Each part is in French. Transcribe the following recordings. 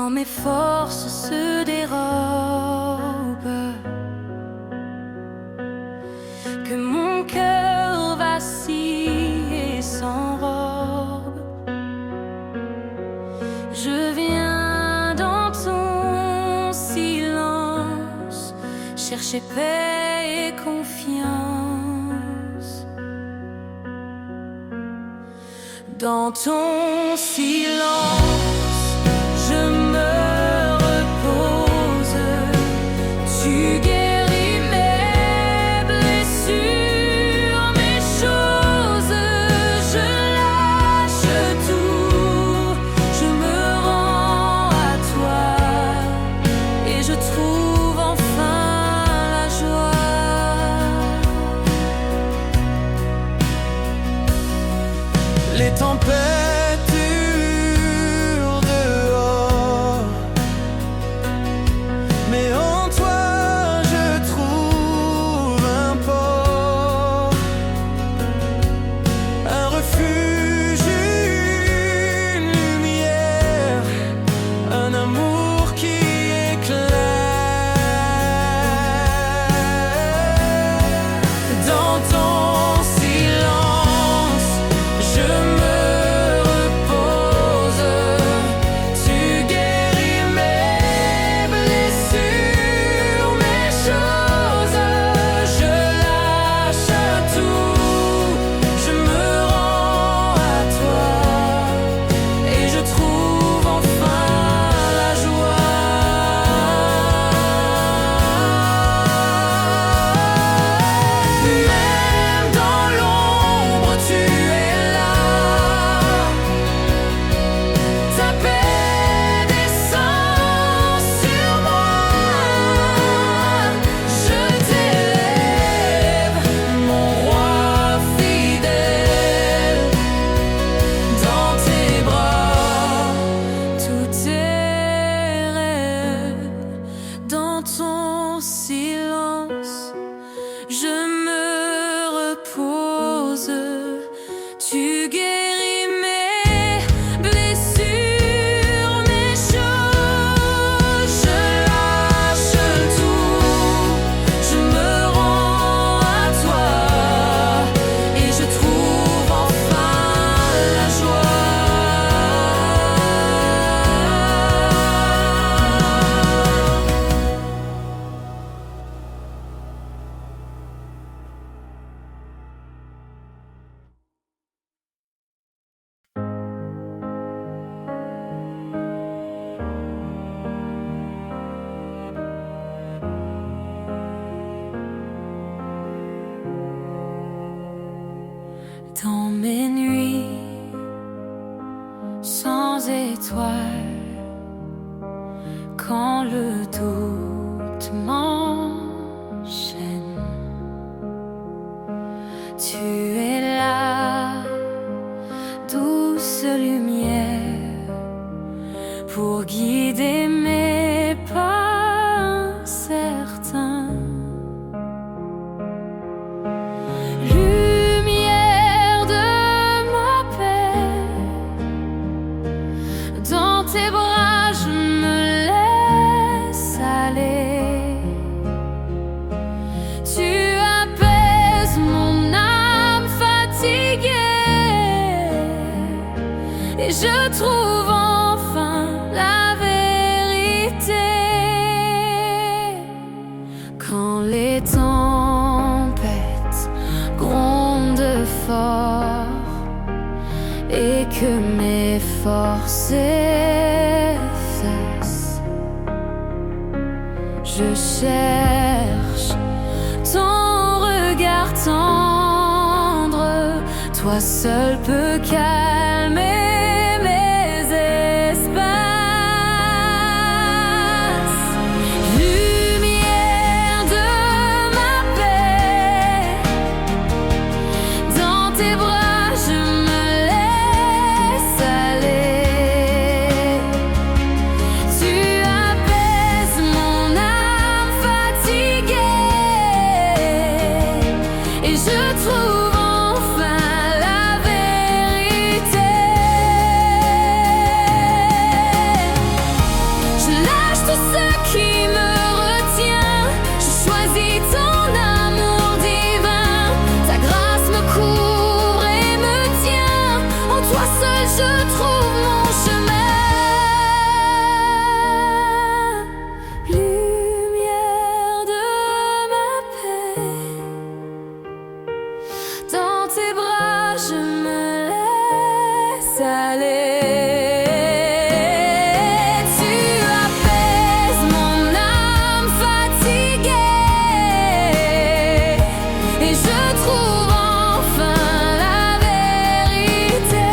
quand mes forces se dérobent, que mon cœur vacille et s'enrobe. Je viens dans ton silence chercher paix et confiance. Dans ton silence, je me repose. Tu guéris mes blessures, mes choses. Je lâche tout, je me rends à toi et je trouve enfin la joie. Les tempêtes hurlent dehors, mais en toi je trouve un port, un refuge, une lumière, un amour qui éclaire. Dans ton silence, je me repose. Tu guéris mes blessures, mes choses. Je lâche tout, je me rends à toi et je trouve enfin la joie. Même dans l'ombre, tu es là. Ta paix descend sur moi. Je t'élève, mon roi fidèle. Dans tes bras, tout est rêve. Dans ton silence, je me repose. Tu guéris mes blessures, mes choses. Je lâche tout, je me rends à toi et je trouve enfin la joie. Dans mes nuits sans étoiles, quand le doute m'enchaîne, tu es là, douce lumière, pour guider mes pas incertains. Lumière de ma paix, dans tes bras je me laisse aller. Tu apaises mon âme fatiguée et je trouve enfin la vérité. Quand les tempêtes grondent fort et que mes forces s'effacent, je cherche ton regard tendre. Toi seul peux calmer mes espaces. Lumière de ma paix, dans tes bras je me laisse aller. Tu apaises mon âme fatiguée et je trouve enfin la vérité. qui me retient. Je choisis ton amour divin. Ta grâce me couvre et me tient. En toi seul je trouve mon chemin. Lumière de ma paix, dans tes bras je me laisse aller. Tu apaises mon âme fatiguée et je trouve enfin la vérité.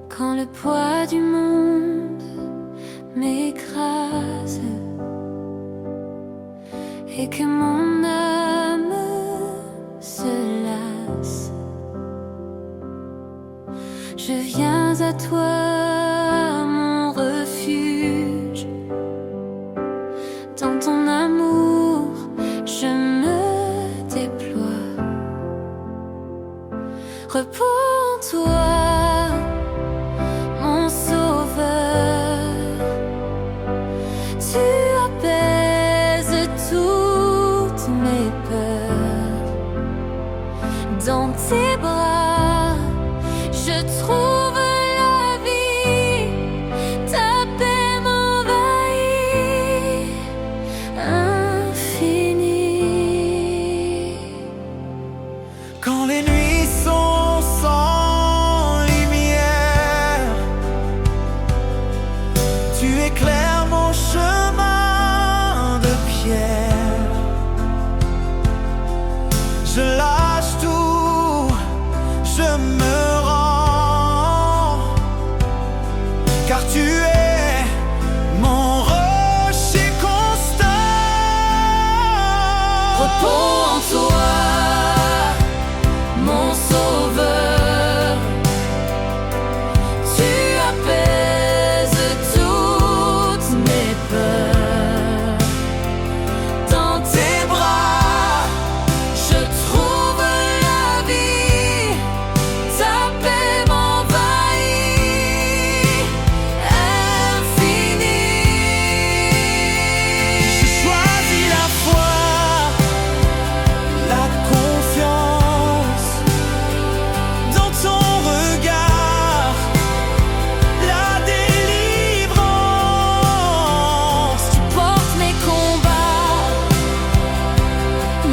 Quand le poids du monde m'écrase et que mon âme se lasse, je viens à toi, mon refuge. Dans ton amour, je me déploie. Repos en toi, mon sauveur. Tu apaises toutes mes peurs. Dans tes bras, je trouve la vie. Ta paix m'envahit, infinie. Quand les nuits sont sans lumière, tu éclaires mon chemin de pierre. Je lâche tout, je me rends, car tu es mon rocher constant. Repos en toi, mon sauveur. Tu apaises toutes mes peurs. Dans tes bras, je trouve la vie. Ta paix m'envahit, infinie. J'ai choisi la foi, la confiance dans ton regard, la délivrance. Tu portes mes combats,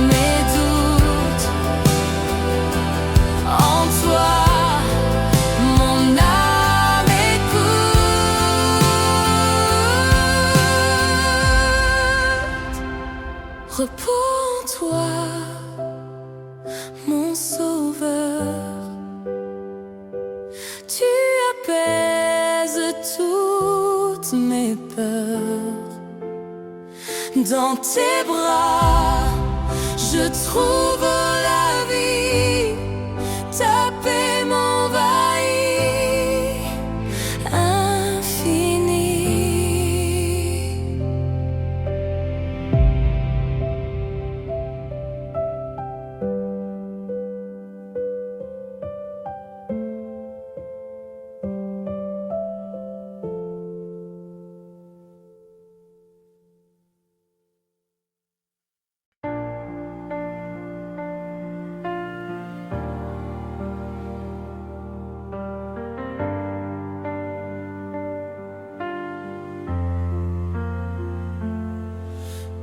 mes doutes. En toi, mon âme écoute. Repos en toi, mon sauveur. Tu apaises toutes mes peurs. Dans tes bras, je trouve la vie. Ta paix m'envahit, infinie.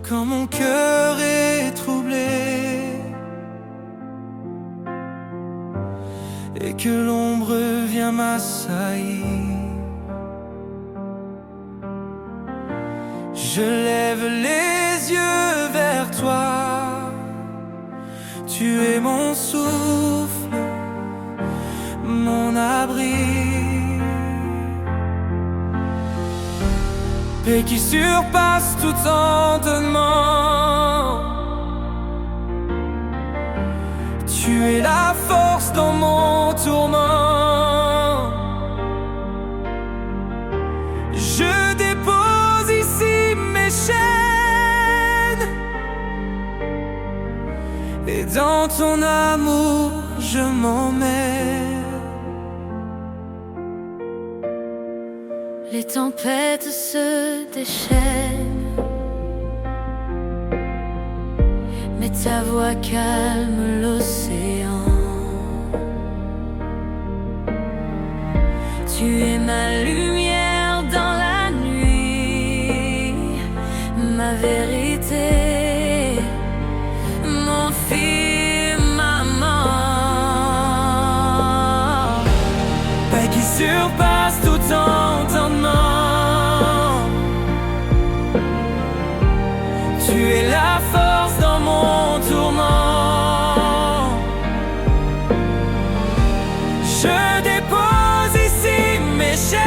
Quand mon cœur est troublé et que l'ombre vient m'assaillir, je lève les yeux vers toi. Tu es mon souffle, mon abri. paix qui surpasse tout entendement. Tu es la force dans mon tourment. Je dépose ici mes chaînes, et dans ton amour je m'emmène. Les tempêtes se déchaînent, mais ta voix calme l'océan. Tu es ma lumière dans la nuit, ma vérité, mon firmament. Paix qui surpasse tout entendement. Tu es la force dans mon tourment. Je dépose ici mes chaînes,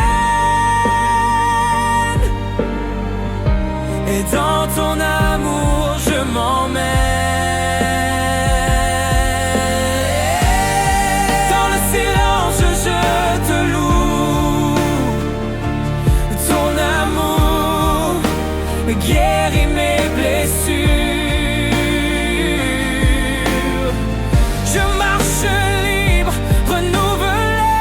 et dans ton amour je m'emmène. Dans le silence je te loue. Ton amour guérit mes blessures. Je marche libre, renouvelé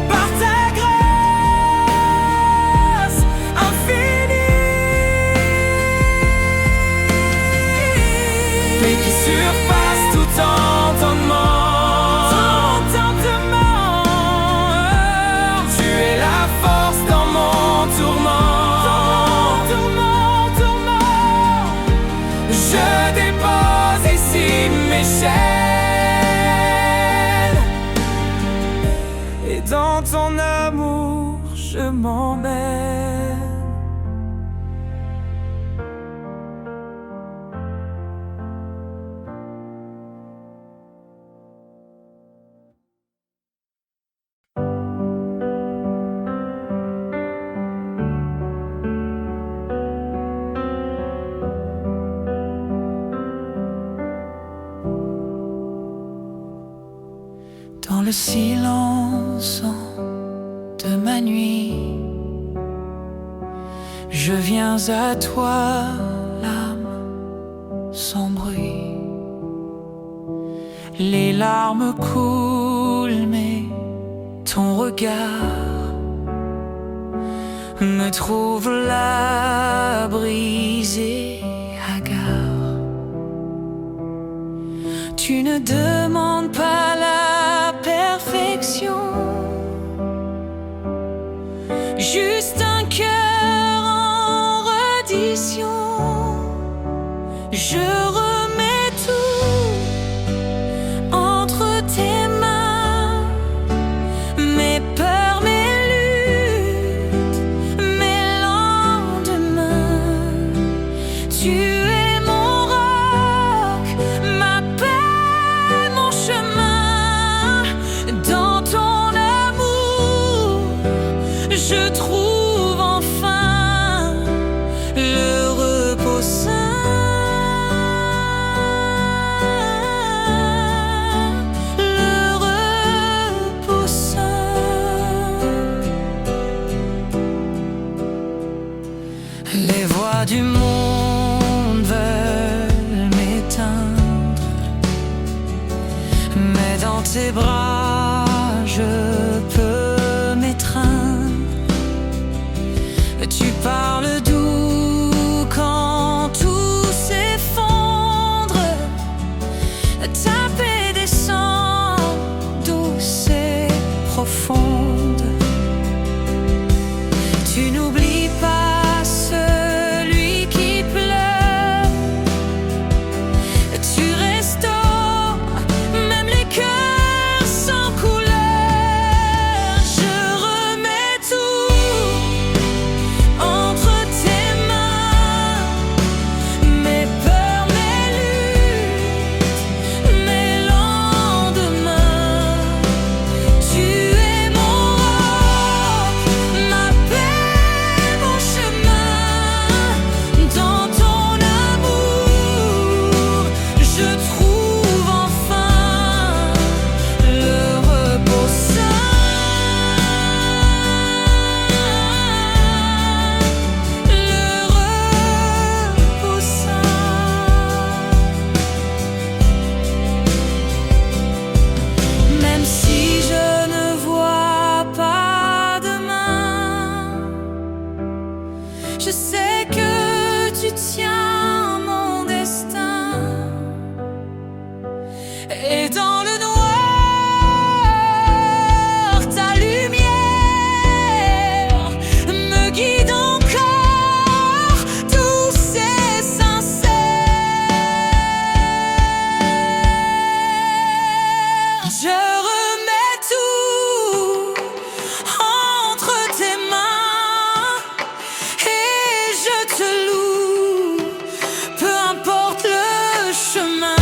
par ta grâce infinie. Paix qui surpasse tout entendement. Tu es la force dans mon tourment. Je dépose ici mes chaînes, et dans ton amour je m'emmène. Dans le silence de ma nuit, je viens à toi, l'âme sans bruit. Les larmes coulent, mais ton regard me trouve là, brisé, hagard. Tu ne demandes pas la perfection, juste un cœur en reddition. Je remets tout entre tes mains, mes peurs, mes luttes, mes lendemains. Tu es mon roc, ma paix, mon chemin. Dans ton amour, je trouve enfin le repos sain. Le repos sain. Les voix du monde veulent m'éteindre, mais dans tes bras je peux m'étreindre. Tu parles doux quand tout s'effondre. Ta paix descend douce et profonde. Tu n'oublies pas celui qui Je sais que tu tiens mon destin. Et dans le noir, ta lumière me guide encore, douce et sincère. Je remets tout entre tes mains et je te loue, peu importe le chemin.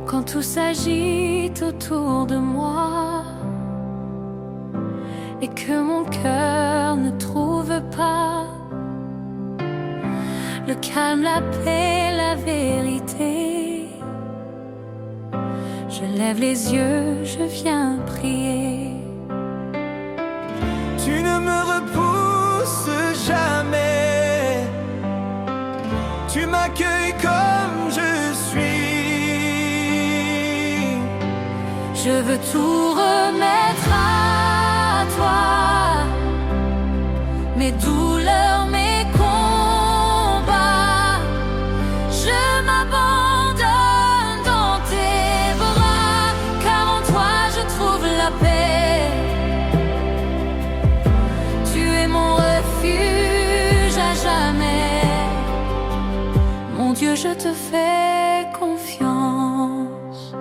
Quand tout s'agite autour de moi et que mon cœur ne trouve pas le calme, la paix, la vérité, je lève les yeux, je viens prier. Tu ne me repousses jamais, tu m'accueilles comme je suis. Je veux tout remettre à toi, mes douleurs, mes combats. Je m'abandonne dans tes bras, car en toi je trouve la paix. Tu es mon refuge à jamais. Mon Dieu, je te fais confiance.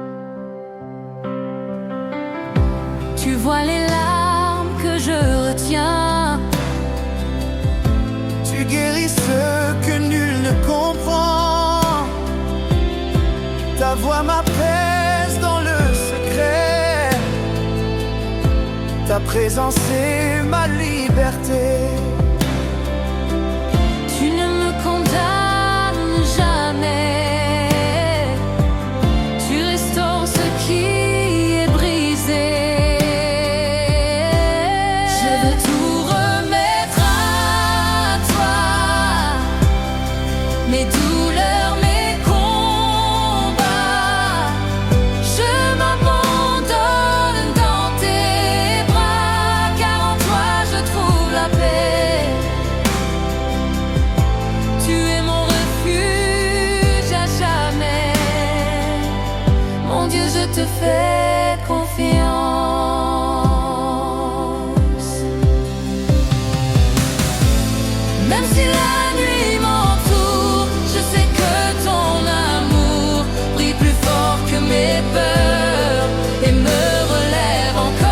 Tu vois les larmes que je retiens. Tu guéris ce que nul ne comprend. Ta voix m'apaise dans le secret. Ta présence est ma liberté. Tu ne me condamnes jamais. Tu restaures ce qui est brisé. Je veux tout remettre à toi, mes douleurs, mes combats. Je m'abandonne dans tes bras, car en toi je trouve la paix. Tu es mon refuge à jamais. Mon Dieu, je te fais confiance. Même si la nuit m'entoure, je sais que ton amour brille plus fort que mes peurs et me relève encore.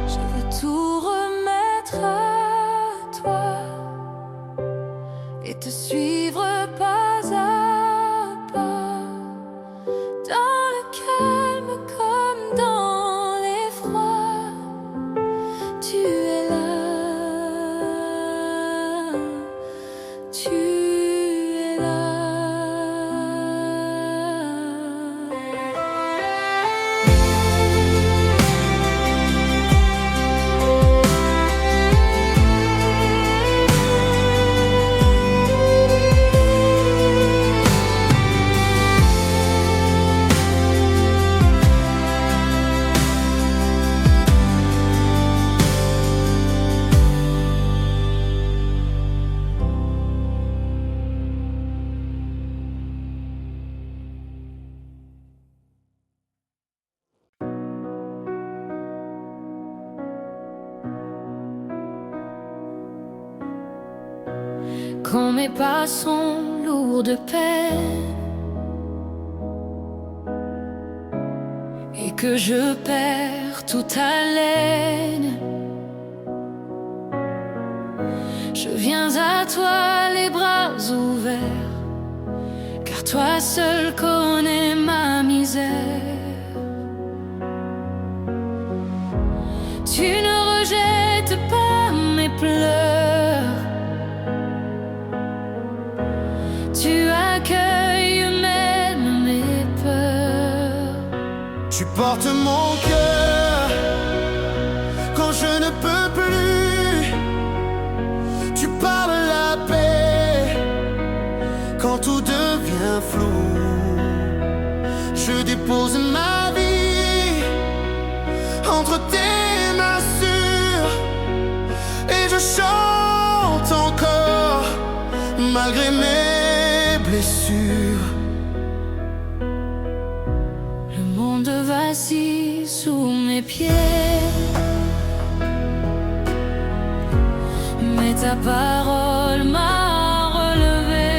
Je veux tout remettre à toi et te suivre pas quand mes pas sont lourds de peine et que je perds toute haleine. Je viens à toi les bras ouverts, car toi seul connais ma misère. Tu ne rejettes pas mes pleurs, tu accueilles même mes peurs. Tu portes mon cœur quand je ne peux plus. Tu parles la paix quand tout devient flou. Je dépose ma vie entre tes mains sûres et je chante encore malgré mes blessures. Le monde vacille sous mes pieds, mais ta parole m'a relevé.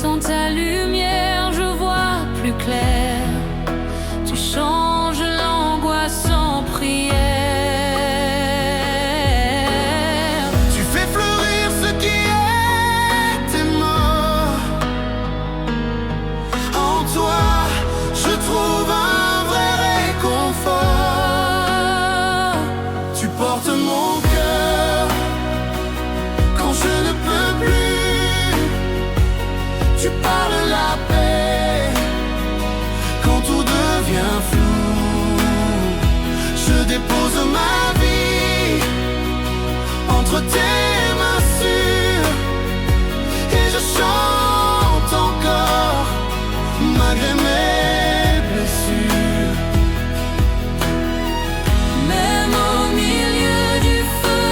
Dans ta lumière je vois plus clair, tu changes l'angoisse en prière. Tu fais fleurir ce qui était mort. En toi je trouve un vrai réconfort. Tu portes mon cœur quand je ne peux plus. Tu parles la paix quand tout devient flou. Je dépose ma vie entre tes mains sûres et je chante encore malgré mes blessures. Même au milieu du feu,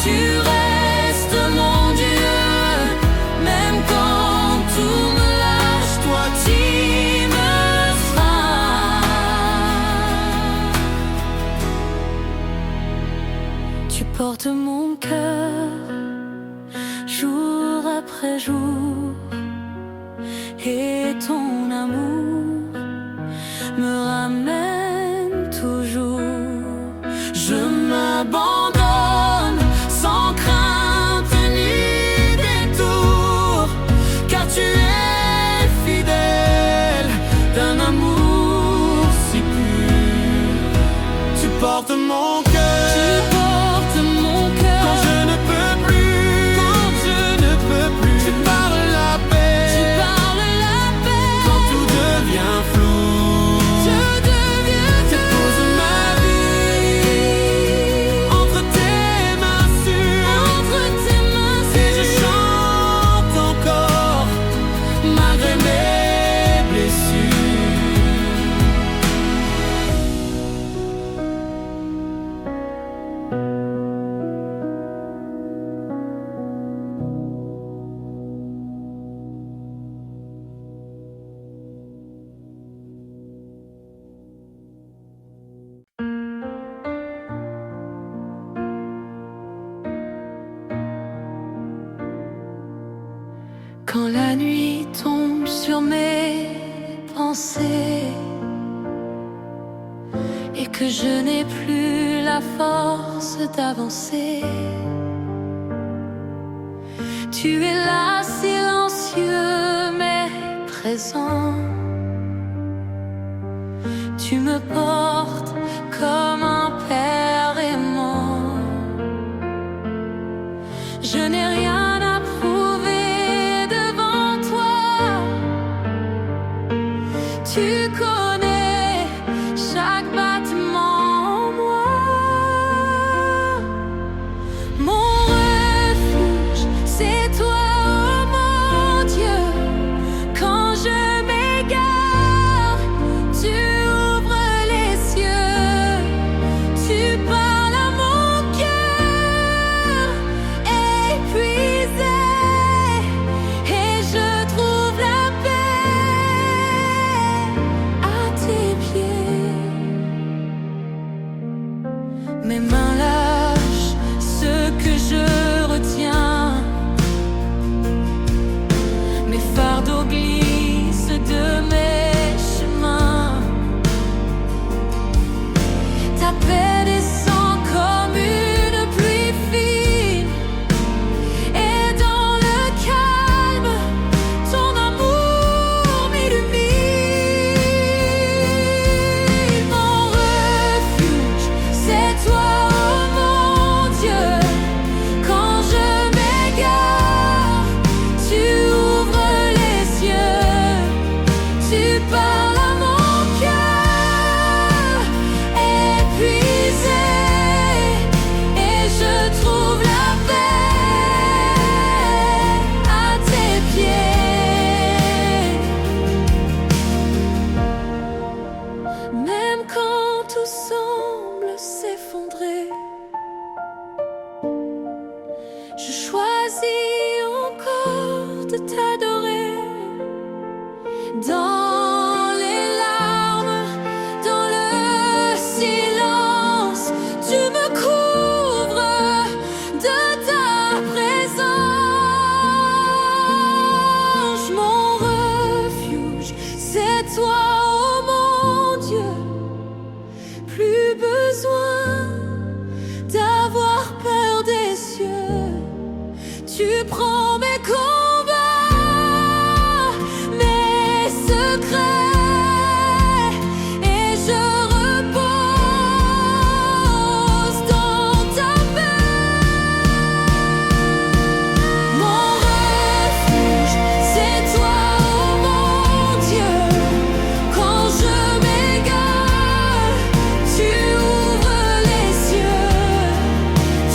tu restes mon Dieu. Même quand tout me lâche, toi tu me seras. Tu portes mon cœur jour après jour, et ton amour me ramène toujours. Je m'abandonne sans crainte ni détour, car tu es fidèle d'un amour si pur. Tu portes mon Tu cœur portes mon cœur quand je ne peux plus. Quand je ne peux plus. Tu parles la paix. Tu parles la paix Quand tout devient flou. Je deviens Dépose ma vie entre tes mains sûres entre tes mains et je chante encore malgré mes blessures. Quand la nuit tombe sur mes pensées et que je n'ai plus la force d'avancer, tu es là silencieux mais présent. Tu me portes comme un père aimant. Je n'ai rien à prouver devant toi. Tu connais chaque battement en moi. Mon refuge, c'est toi, oh mon Dieu. Quand je m'égare, tu ouvres les cieux. glisse de mes chemins. Ta paix descend comme une pluie fine, et dans le calme, ton amour m'illumine. Mon refuge, c'est toi, oh mon Dieu. Quand je m'égare, tu ouvres les cieux, tu parles à mon cœur épuisé, et je trouve la paix à tes pieds. Même quand tout semble s'effondrer, je choisis encore de t'adorer. Dans les larmes, dans le silence, tu me couvres de ta présence. Mon refuge, c'est toi, oh mon Dieu. Plus besoin d'avoir peur des cieux. Tu prends mes combats, mes secrets, et je repose dans ta paix. Mon refuge, c'est toi, oh mon Dieu. Quand je m'égare, tu ouvres les cieux,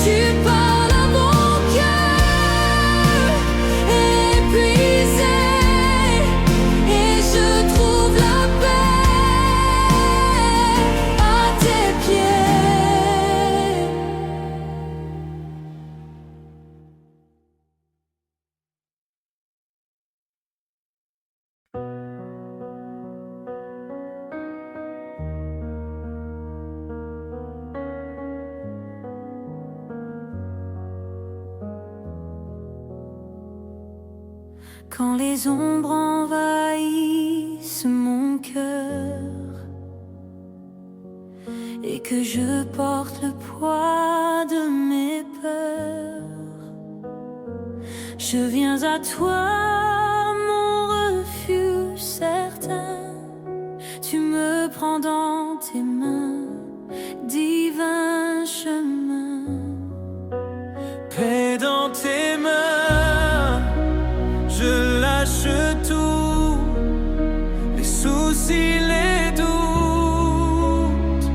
tu parles à mon cœur épuisé, et je trouve la paix à tes pieds. Quand les ombres envahissent mon cœur et que je porte le poids de mes peurs, je viens à toi, mon refuge certain. Tu me prends dans tes mains, divin chemin. Paix dans tes mains, je lâche tout, les soucis, les doutes,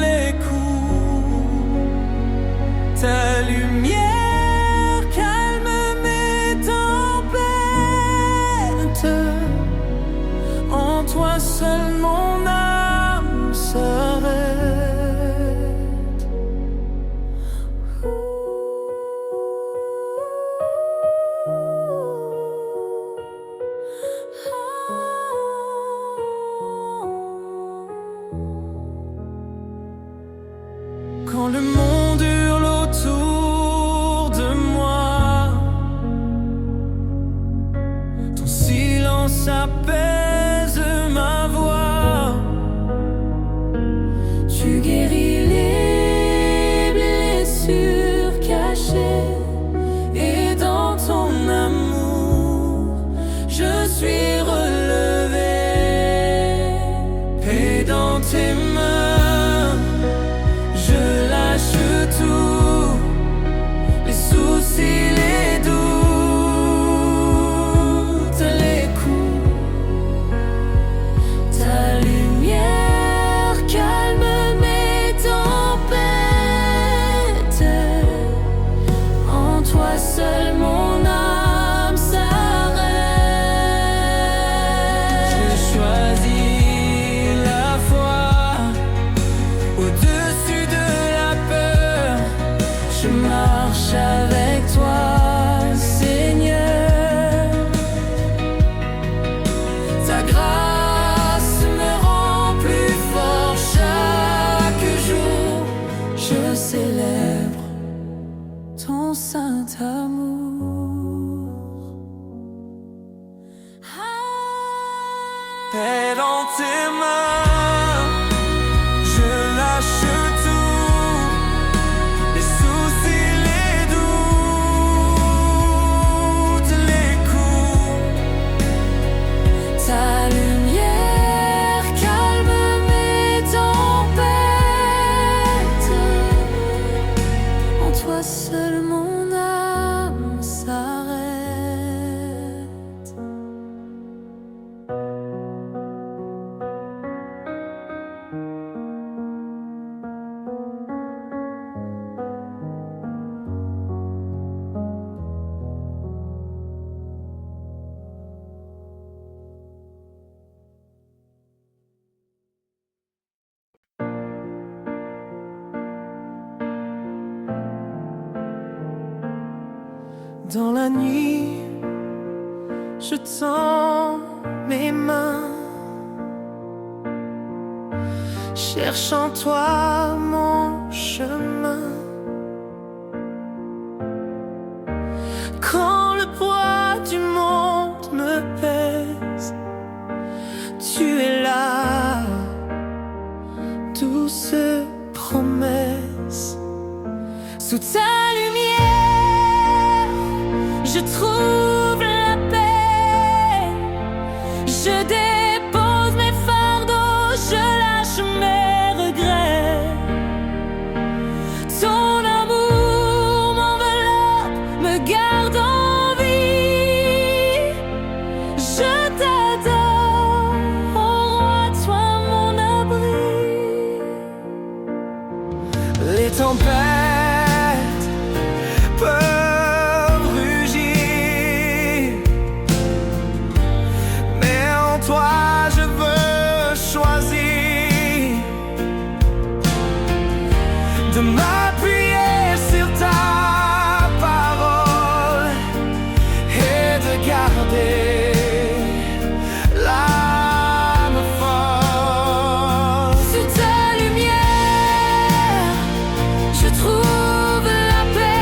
les coups. Ta lumière calme mes tempêtes. En toi seul mon âme s'arrête. Quand le monde hurle autour de moi, ton silence apaise ma voix. Tu guéris les blessures cachées, Et dans ton amour, je suis relevé. Paix dans tes mains, je lâche tout, les soucis, les doutes, les coups. ta lumière calme mes tempêtes. En toi seul mon âme s'arrête. J'ai choisi la foi, est dans tes mains. Je lâche tout, les soucis, les doutes, les coups. Ta lumière calme mes tempêtes. En toi seul mon âme s'arrête. Dans la nuit, je tends mes mains, cherche en toi mon chemin. Quand le poids du monde me pèse, tu es là, douce promesse. Sous ta lumière, je trouve la paix. Je dépose mes fardeaux, je lâche mes regrets. Ton amour m'enveloppe, me garde en vie. Je t'adore, oh roi, toi mon abri. Les tempêtes peuvent rugir, mais en toi je veux choisir de m'appuyer sur ta parole et de garder l'âme forte. Sous ta lumière, je trouve la paix.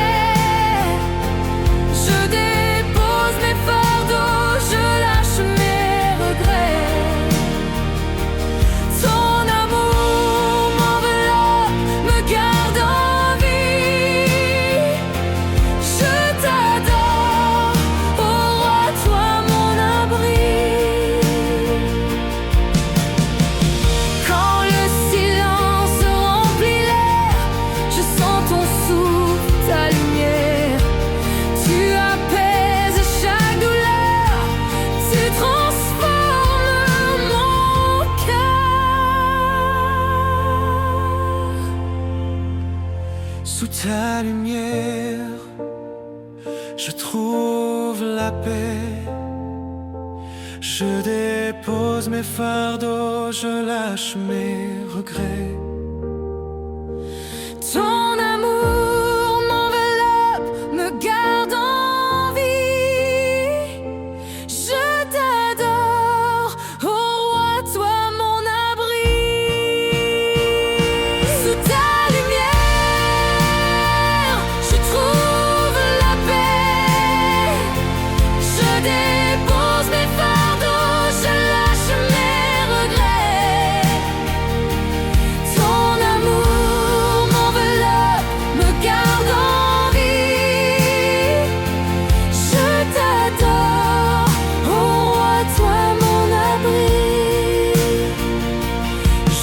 Je dépose mes fardeaux, je lâche mes regrets. Ton amour m'enveloppe, me garde en vie. Je t'adore, oh roi, toi mon abri. Quand le silence remplit l'air, je sens ton souffle, ta lumière. Tu apaises chaque douleur, tu transformes mon cœur. Sous ta lumière, je trouve la paix. Je dépose mes fardeaux, je lâche mes regrets. Ton amour m'enveloppe, me garde en vie. Je t'adore, oh roi, toi mon abri. Sous ta lumière, je trouve la paix. Je dépose mes fardeaux, je lâche mes regrets. Ton amour m'enveloppe, me garde en vie. Je t'adore, oh roi, toi mon abri.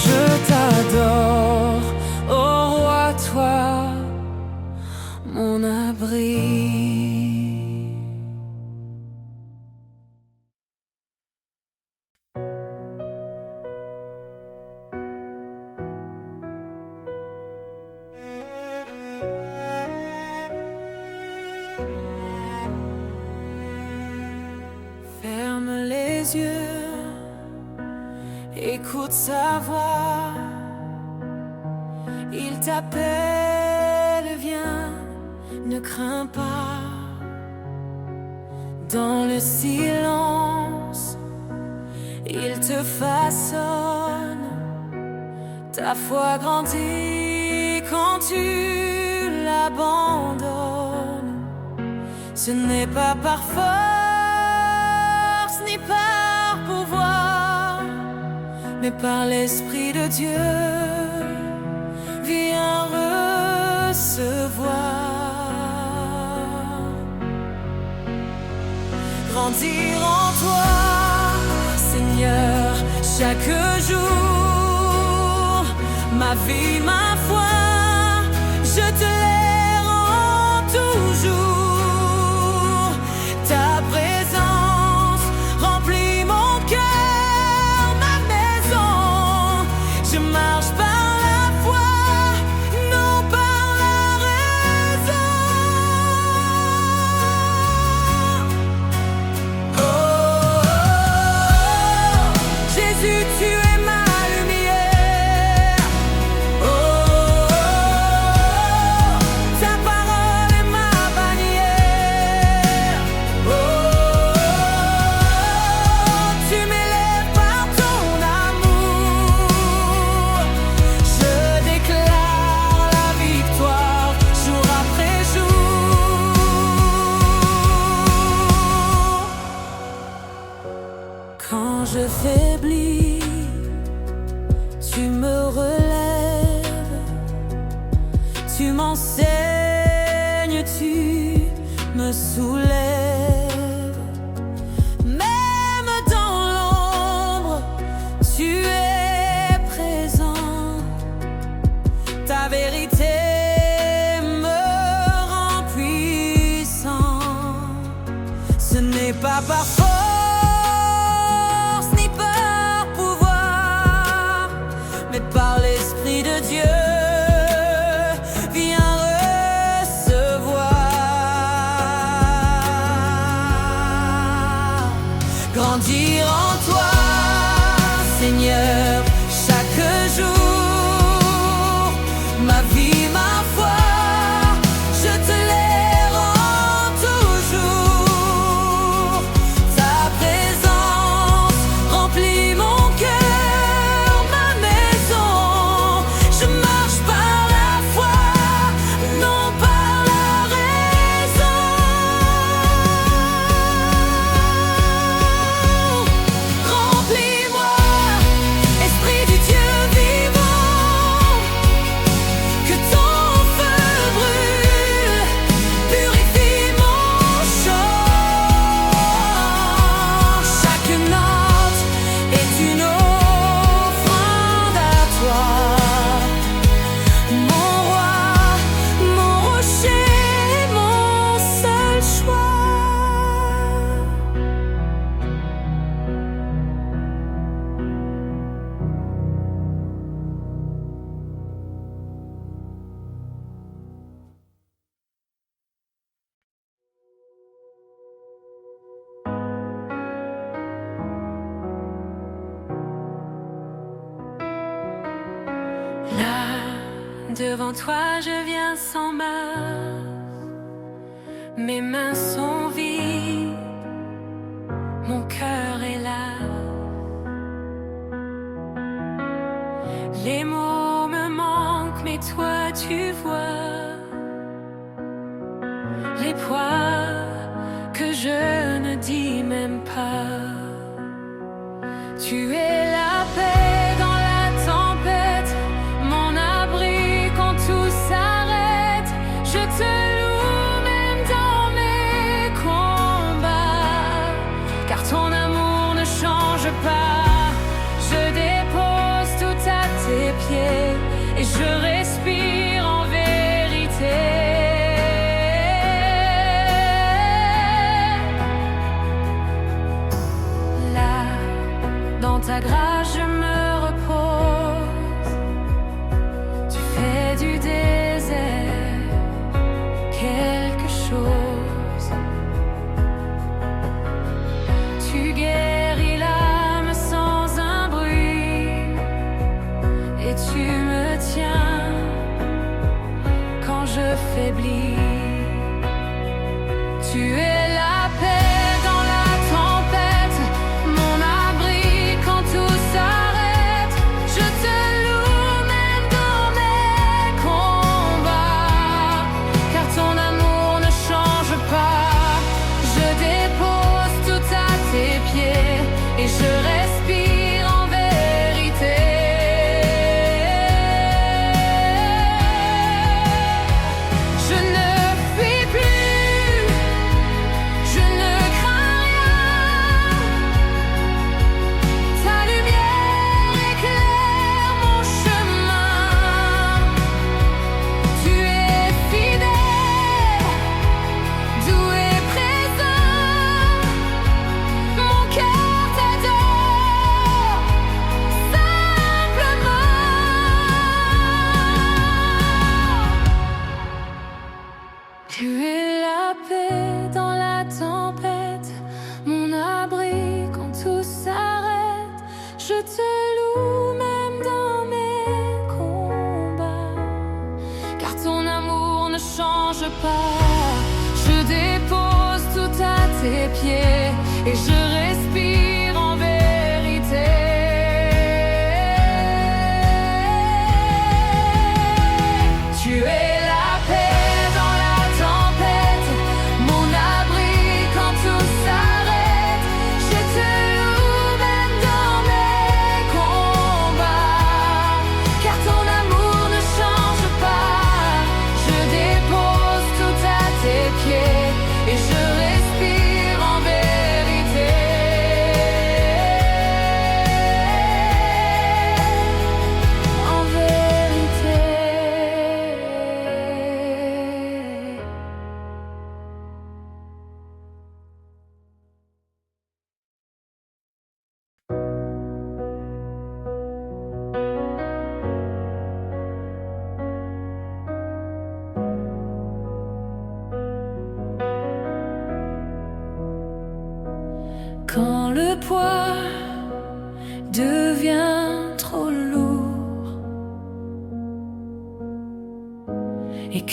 Je t'adore, Oh roi, toi mon abri. Ferme les yeux, écoute sa voix. Il t'appelle, viens, ne crains pas. Dans le silence, il te façonne. Ta foi grandit quand tu l'abandonnes. Ce n'est pas par force ni par pouvoir, mais par l'Esprit de Dieu, viens recevoir. Grandir en toi, Seigneur, chaque jour. Ma vie, ma foi, je te les rends toujours. Ta présence remplit mon cœur, ma maison. Je marche par la foi, non par la raison. Oh, oh, oh. Jésus, tu es ma lumière. Oh, oh, oh. Ta parole est ma bannière. Oh, oh, oh. Tu m'élèves par ton amour. Je déclare la victoire jour après jour. Quand je faiblis, tu me relèves, tu m'enseignes, tu me soulèves. Même dans l'ombre, tu es présent. Ta vérité me rend puissant. Ce n'est pas par force ni par pouvoir, mais par l'Esprit de Dieu, viens recevoir. Grandir en toi, Seigneur, chaque jour. Ma vie, ma foi, je te les rends toujours. Ta présence remplit mon cœur, ma maison. Je marche par la foi, non par la raison. Remplis-moi, Esprit du Dieu vivant, que ton feu brûle, purifie mon chant. Chaque note est une offrande à toi, mon roi, mon rocher, mon seul choix. Là, devant toi, je viens sans main. Mes mains sont vides, mon cœur est là. Les mots me manquent, mais toi tu vois les poids que je ne dis même pas. Tu es la paix dans la tempête, mon abri quand tout s'arrête. Je te loue même dans mes combats, car ton amour ne change pas. Je dépose tout à tes pieds et je respire en vérité. Là, dans ta grâce, je me repose. Tu fais du désert quelque chose. Tu guéris l'âme sans un bruit et tu me tiens quand je faiblis. Tu es la paix dans la tempête, mon abri quand tout s'arrête.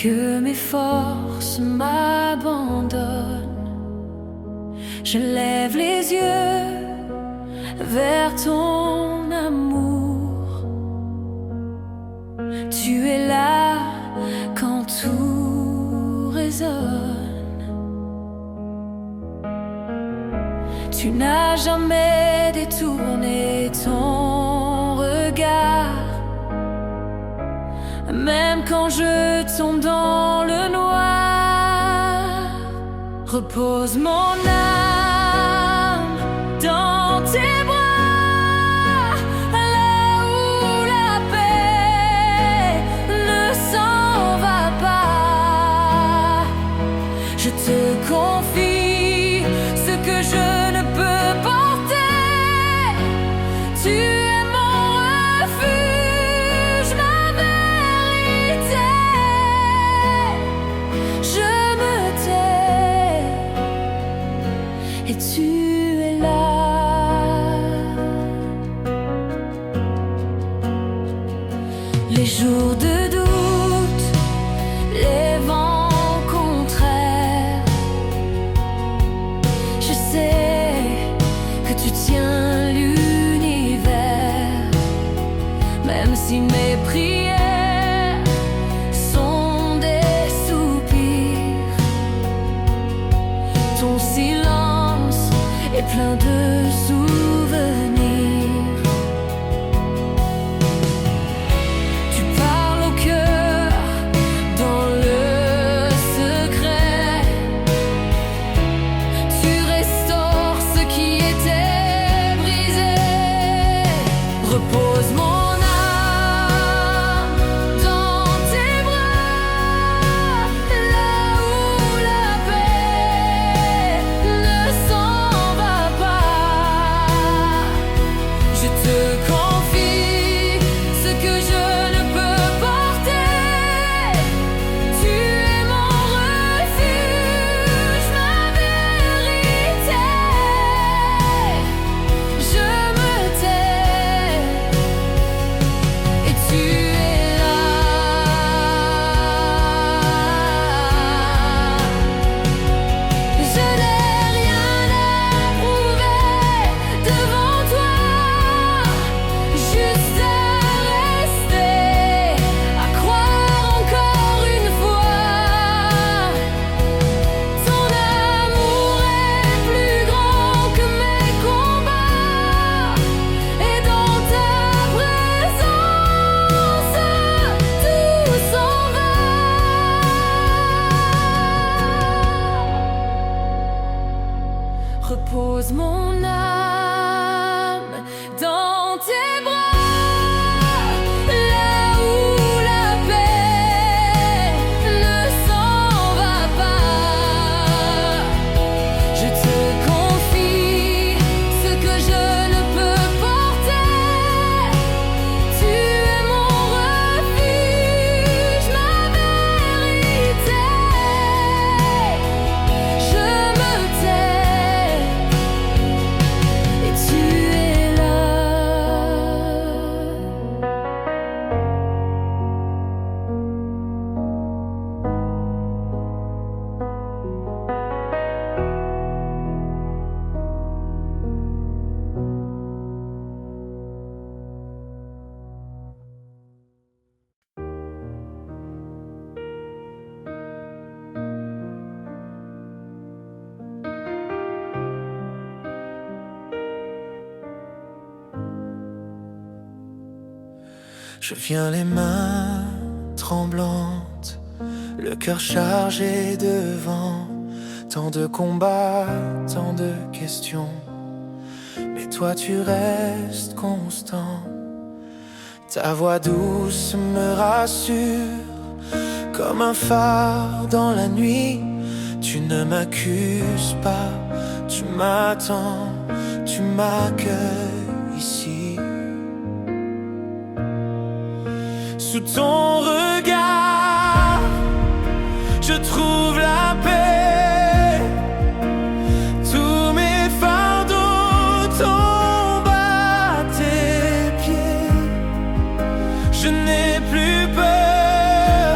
que mes forces m'abandonnent, je lève les yeux vers ton amour. Tu es là quand tout résonne. Tu n'as jamais détourné ton regard. Même quand je tombe dans le noir, repose mon âme dans tes bras, là où la paix ne s'en va pas. Je te confie ce que je ne peux porter. Tu es mon refuge, ma vérité. Je me tais et tu es là. Les jours de doute, les vents contraires, je sais que tu tiens l'univers. Même si mes prières sont des soupirs, ton silence est plein de souvenirs. Tu parles au cœur dans le secret. Tu restaures ce qui était brisé. Repose mon âme dans tes bras, là où la paix ne s'en va pas. Je te confie ce que je ne peux porter. Tu es mon refuge, ma vérité. Je me tais et tu es là. Je n'ai rien à prouver devant toi, juste à rester, à croire encore une fois. Ton amour est plus grand que mes combats, et dans ta présence, tout s'en va. Repose mon âme dans tes bras, là où la paix ne s'en va pas. Je te confie ce que je ne peux porter. Tu es mon refuge, ma vérité. Je me tais et tu es là. Je viens les mains tremblantes, le cœur chargé de vent. Tant de combats, tant de questions, mais toi tu restes constant. Ta voix douce me rassure, comme un phare dans la nuit. Tu ne m'accuses pas, tu m'attends, tu m'accueilles ici. Sous ton regard, je trouve la paix. Tous mes fardeaux tombent à tes pieds. Je n'ai plus peur,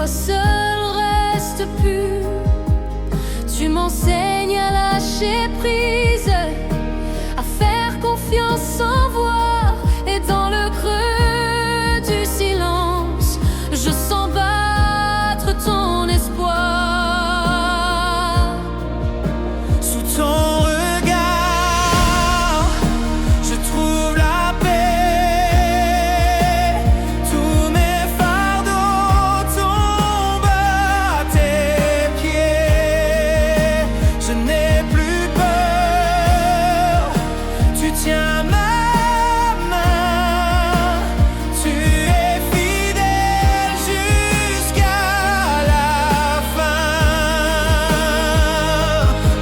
toi seul reste pur. Tu m'enseignes à lâcher prise, à faire confiance sans voir. Et dans le creux du silence, je sens battre ton espoir. Sous ton regard, je trouve la paix. Tous mes fardeaux tombent à tes pieds. Je n'ai plus peur, tu tiens ma main. Tu es fidèle jusqu'à la fin.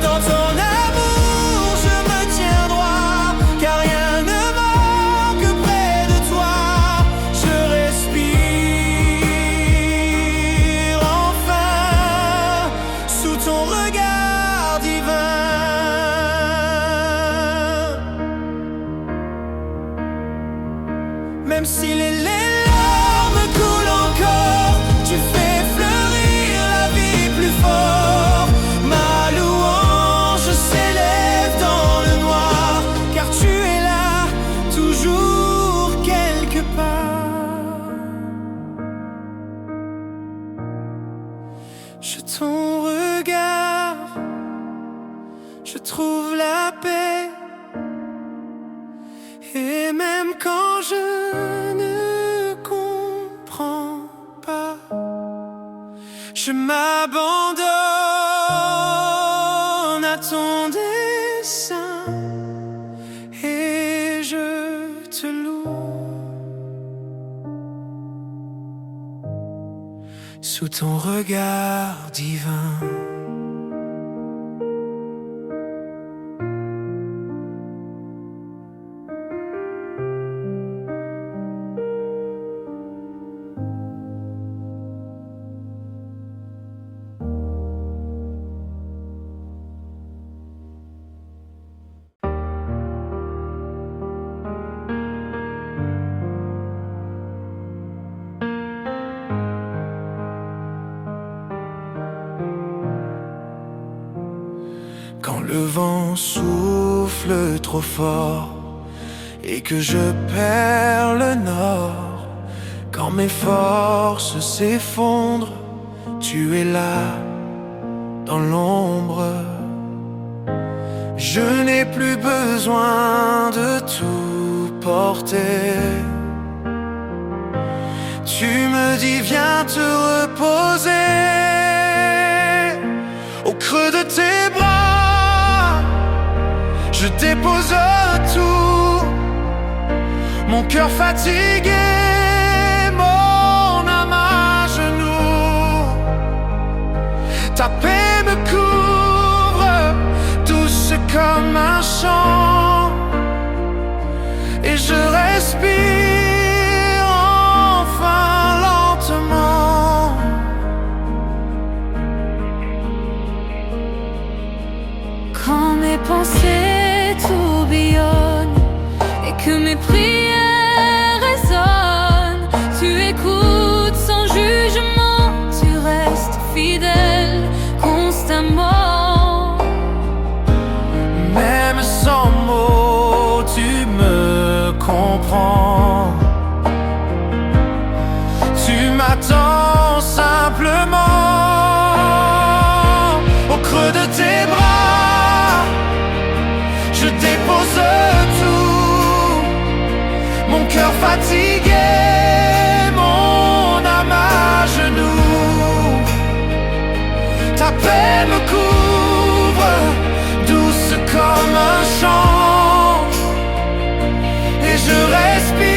Dans ton amour, je me tiens droit, car rien ne manque près de toi. Je respire enfin sous ton regard divin. Même si les larmes coulent encore, tu fais fleurir la vie plus fort. Ma louange s'élève dans le noir, car tu es là, toujours quelque part. Je ton regard, je trouve la paix. Et même quand je ne comprends pas, je m'abandonne à ton dessein et je te loue. Sous ton regard divin. Quand le vent souffle trop fort et que je perds le nord, quand mes forces s'effondrent, tu es là dans l'ombre. Je n'ai plus besoin de tout porter. Tu me dis viens te reposer au creux de tes bras. Je dépose tout, mon cœur fatigué, mon âme à genoux. Ta paix me couvre, douce comme un chant, et je respire enfin lentement. Quand mes pensées tourbillonnent et que mes prières résonnent, tu écoutes sans jugement, tu restes fidèle constamment. Même sans mots, tu me comprends. Tu m'attends simplement au creux de tes bras. Je dépose tout, mon cœur fatigué, mon âme à genoux. Ta paix me couvre, douce comme un chant, et je respire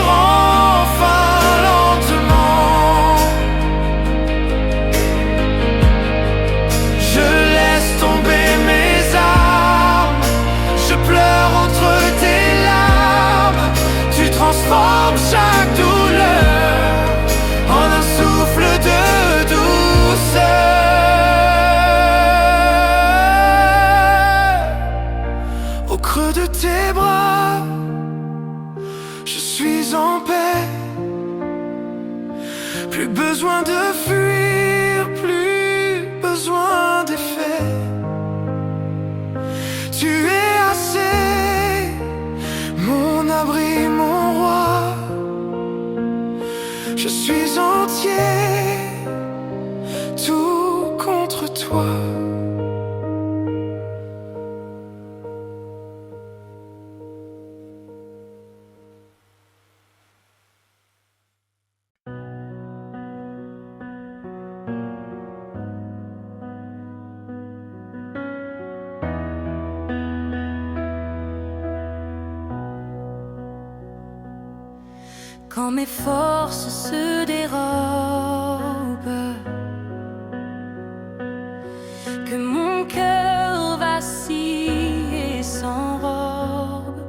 enfin lentement. Je laisse tomber mes armes, je pleure entre tes larmes. Tu transformes chaque douleur en un souffle de douceur. Au creux de tes bras, je suis en paix. Plus besoin de fuir, plus besoin d'effet. Tu es assez, mon abri, mon roi. Je suis entier, tout contre toi. Quand mes forces se dérobent, que mon cœur vacille et s'enrobe,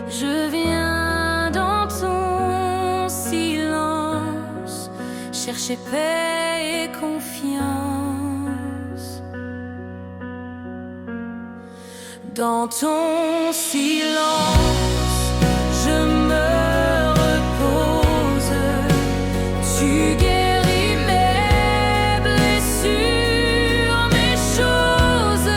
je viens dans ton silence chercher paix et confiance. Dans ton silence, je me repose, tu guéris mes blessures, mes choses,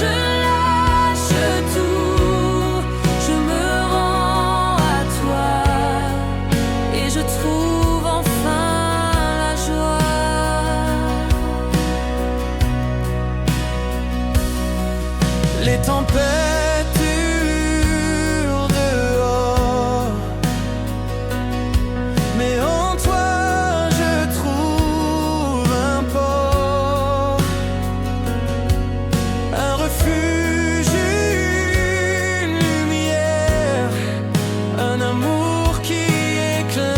je lâche tout, je me rends à toi et je trouve enfin la joie. Les tempêtes hurlent dehors, mais en toi je trouve un port, un refuge, une lumière, un amour qui éclaire.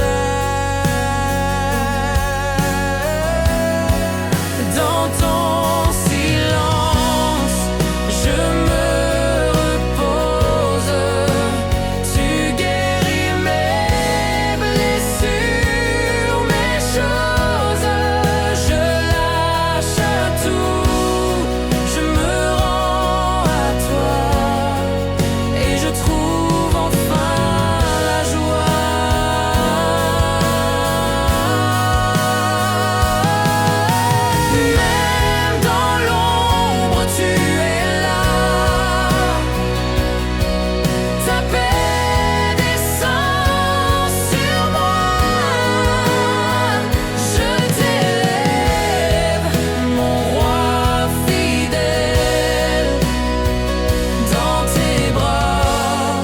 Dans ton silence, je me repose, tu guéris mes blessures, mes choses, je lâche tout, je me rends à toi et je trouve enfin la joie. Même dans l'ombre, tu es là, ta paix descend sur moi. Je t'élève, mon roi fidèle, dans tes bras,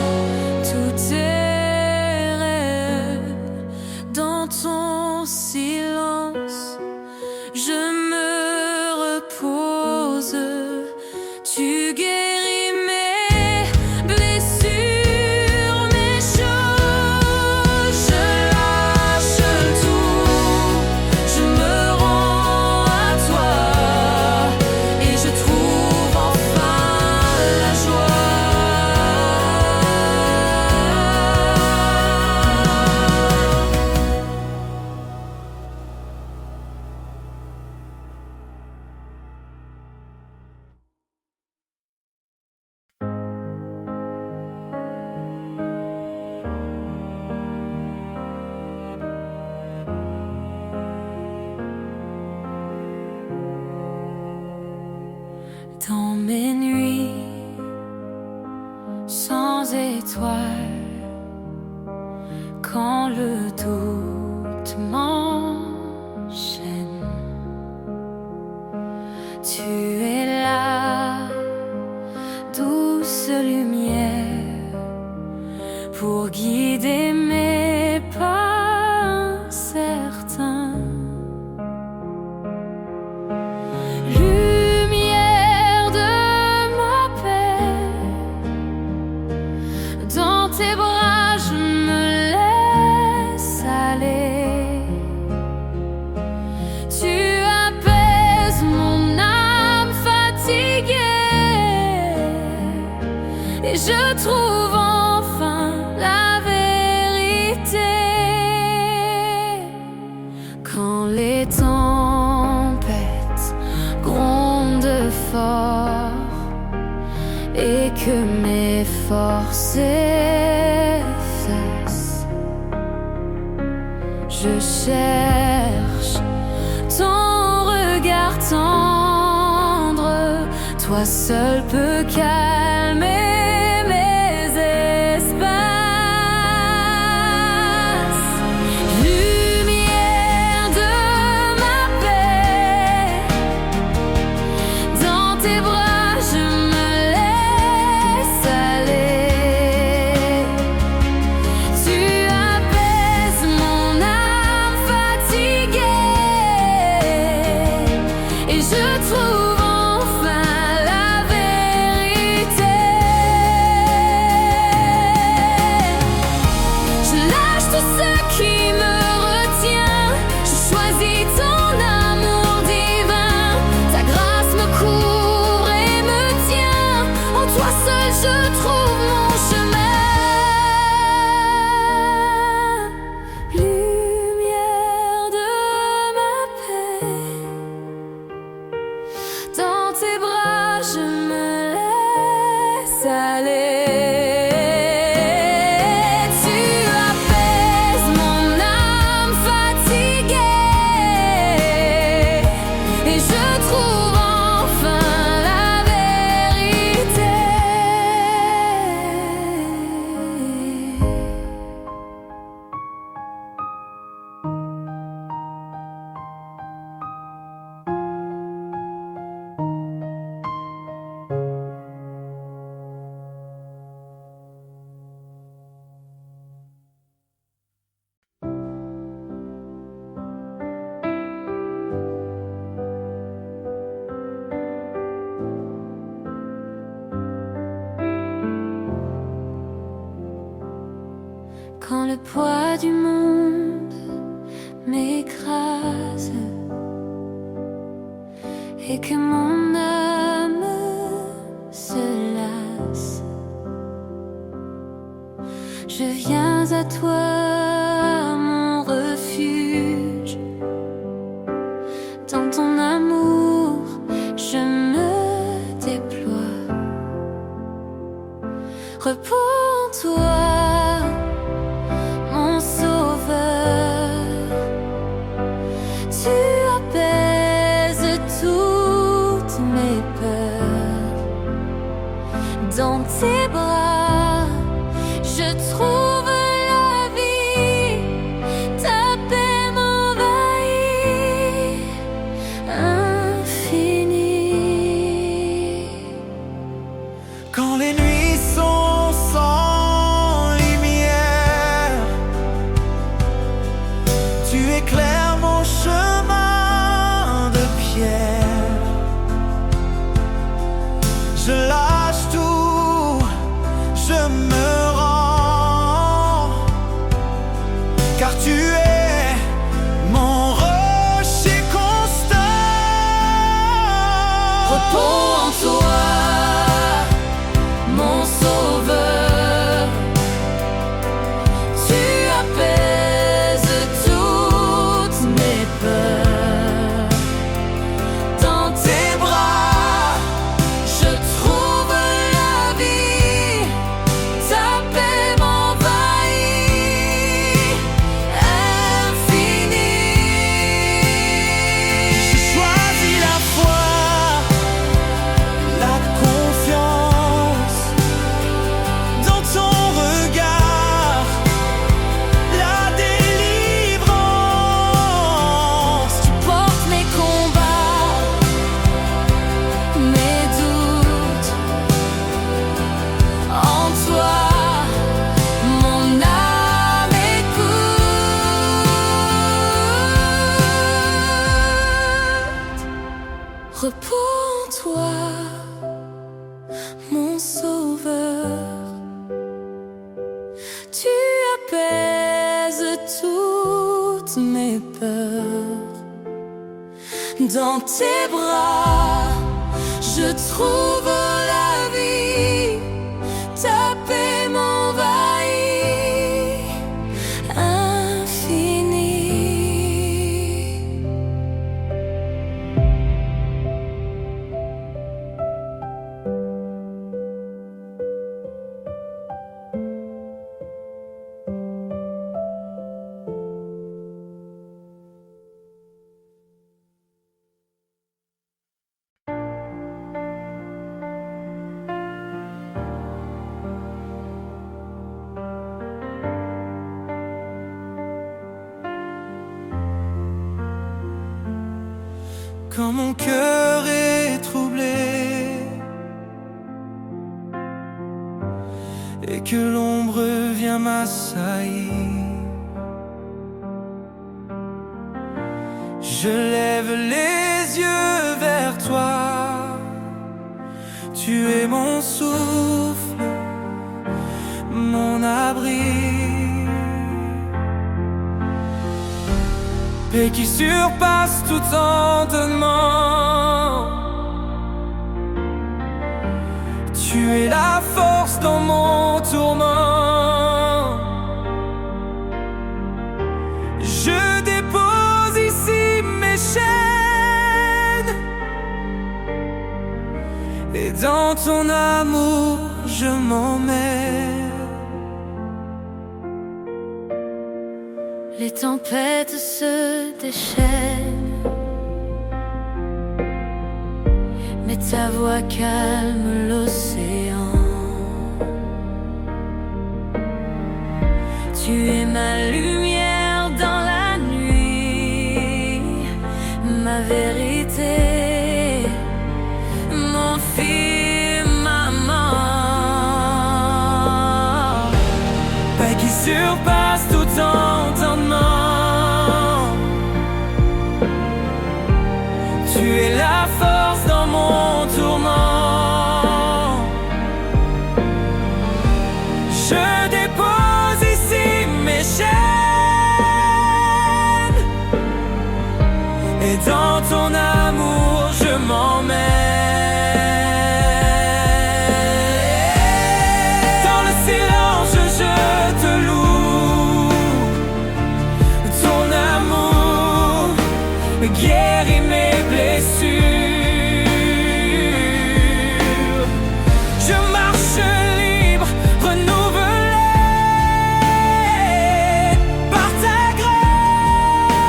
tout est rêve. Dans ton silence, je me repose, tu guéris mes blessures, mes choses, je lâche tout, je me rends à toi et je trouve enfin la joie. Dans mes nuits sans étoiles, quand le doute m'enchaîne, tu es là, douce lumière, pour guider mes pas incertains. Lumière de ma paix, dans tes bras je me laisse aller. Tu apaises mon âme fatiguée et je trouve enfin la vérité. Quand les tempêtes grondent fort et que mes forces s'effacent, Je cherche ton regard tendre, toi seul peux calmer mes espaces. Lumière de ma paix, dans tes bras je me laisse aller. Tu apaises mon âme fatiguée et je trouve enfin la vérité. Je lâche tout ce qui me retient, je choisis ton amour divin. Ta grâce me couvre et me tient, en toi seul je trouve mon chemin. Lumière de ma paix, dans tes bras je me laisse aller. Tu apaises mon âme fatiguée et je trouve enfin la vérité. Quand le poids du monde m'écrase et que mon âme se lasse, je viens à toi, mon refuge. Dans ton amour, je me déploie. Repos en toi, mon sauveur. Tu apaises toutes mes peurs. Dans tes bras, je trouve la vie. Ta paix m'envahit, infinie. Quand les nuits sont sans lumière, tu éclaires mon chemin de pierre. Je lâche tout, je me rends, car tu es mon rocher constant. Repos en toi, mon sauveur. Tu apaises toutes mes peurs. Dans tes bras, je trouve la vie. Ta paix m'envahit, infinie. Je choisis la foi, la confiance dans ton regard, la délivrance. Tu portes mes combats, mes doutes. En toi, mon âme écoute. Repos en toi, mon sauveur. Tu apaises toutes mes peurs. Dans tes bras, je trouve la vie. Ta paix m'envahit, infinie. quand mon cœur est troublé et que l'ombre vient m'assaillir. Je lève les yeux vers toi, tu es mon souffle, mon abri. Paix qui surpasse tout entendement, tu es la force dans mon tourment. Je dépose ici mes chaînes et dans ton amour je m'emmène. Les tempêtes se déchaînent, mais ta voix calme l'océan. Tu es ma lumière dans la nuit, ma vérité, mon firmament. Paix qui surpasse tout entendement, tu es la force dans mon tourment. Je dépose ici mes chaînes et dans ton amour je m'emmène. Dans le silence je te loue, ton amour guérit mes blessures. Je marche libre, renouvelé par ta grâce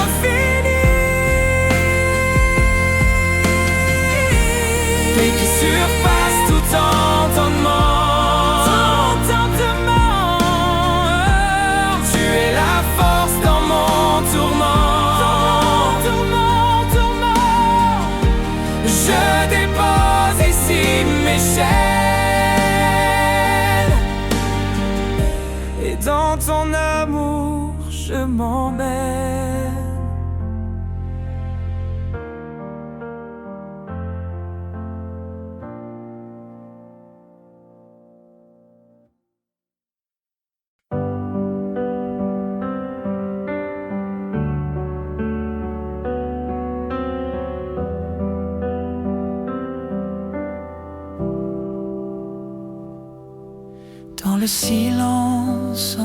infinie. Paix qui surpasse tout entendement, tu es la force dans mon tourment. Je dépose ici mes chaînes et dans ton amour je m'emmène. Dans le silence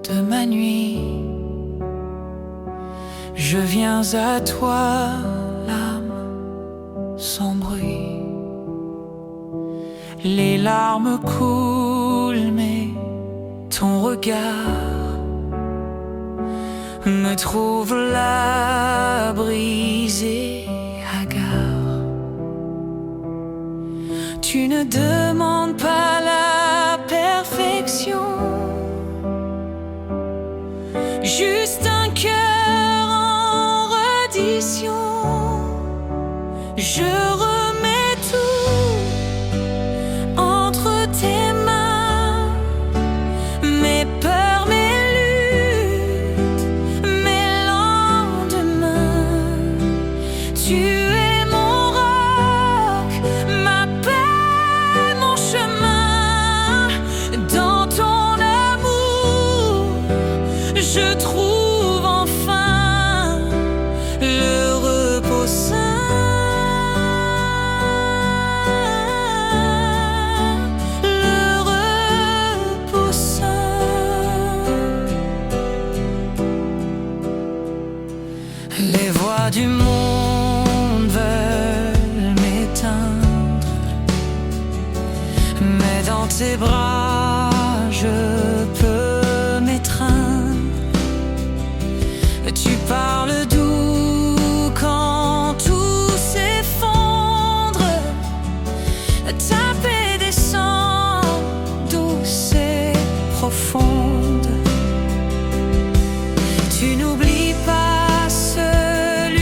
de ma nuit, je viens à toi, l'âme sans bruit. Les larmes coulent, mais ton regard me trouve là, brisé, hagard. Tu ne demandes pas la perfection, juste un cœur en reddition. Je remets tout entre tes mains, mes peurs, mes luttes, mes lendemains. Tu es mon roc, ma paix, mon chemin. Dans ton amour, je trouve enfin le repos sain. Les voix du monde veulent m'éteindre, mais dans tes bras je peux m'étreindre. Tu parles doux quand tout s'effondre, ta paix descend douce et profonde. Tu n'oublies pas celui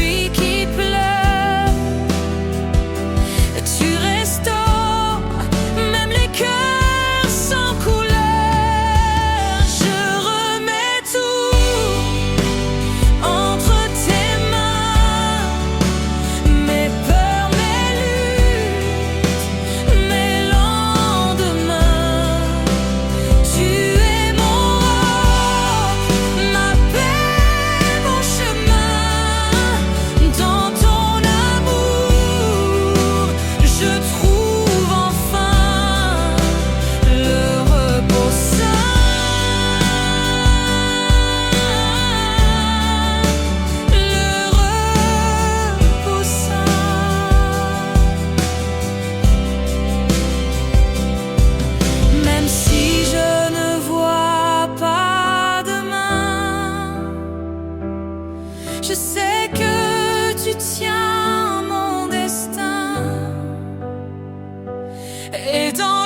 Et dans